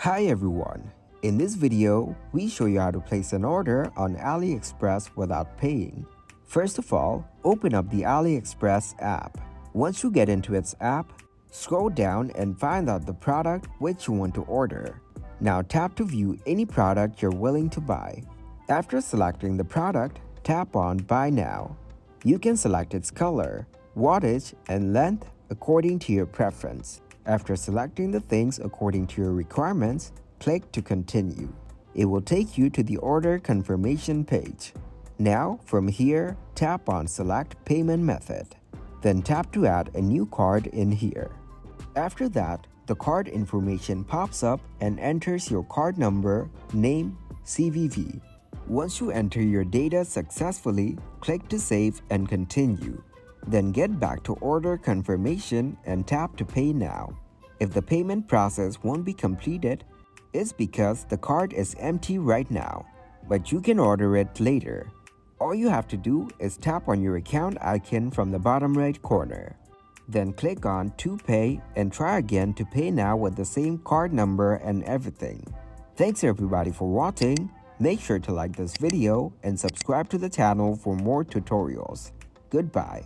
Hi everyone, in this video, we show you how to place an order on Aliexpress without paying. First of all, open up the Aliexpress app. Once you get into its app, scroll down and find out the product which you want to order. Now tap to view any product you're willing to buy. After selecting the product, tap on Buy Now. You can select its color, wattage, and length according to your preference. After selecting the things according to your requirements, click to continue. It will take you to the order confirmation page. Now, from here, tap on Select Payment Method. Then tap to add a new card in here. After that, the card information pops up and enters your card number, name, CVV. Once you enter your data successfully, click to save and continue. Then get back to order confirmation and tap to pay now. If the payment process won't be completed, it's because the card is empty right now, but you can order it later. All you have to do is tap on your account icon from the bottom right corner. Then click on To Pay and try again to pay now with the same card number and everything. Thanks everybody for watching. Make sure to like this video and subscribe to the channel for more tutorials. Goodbye.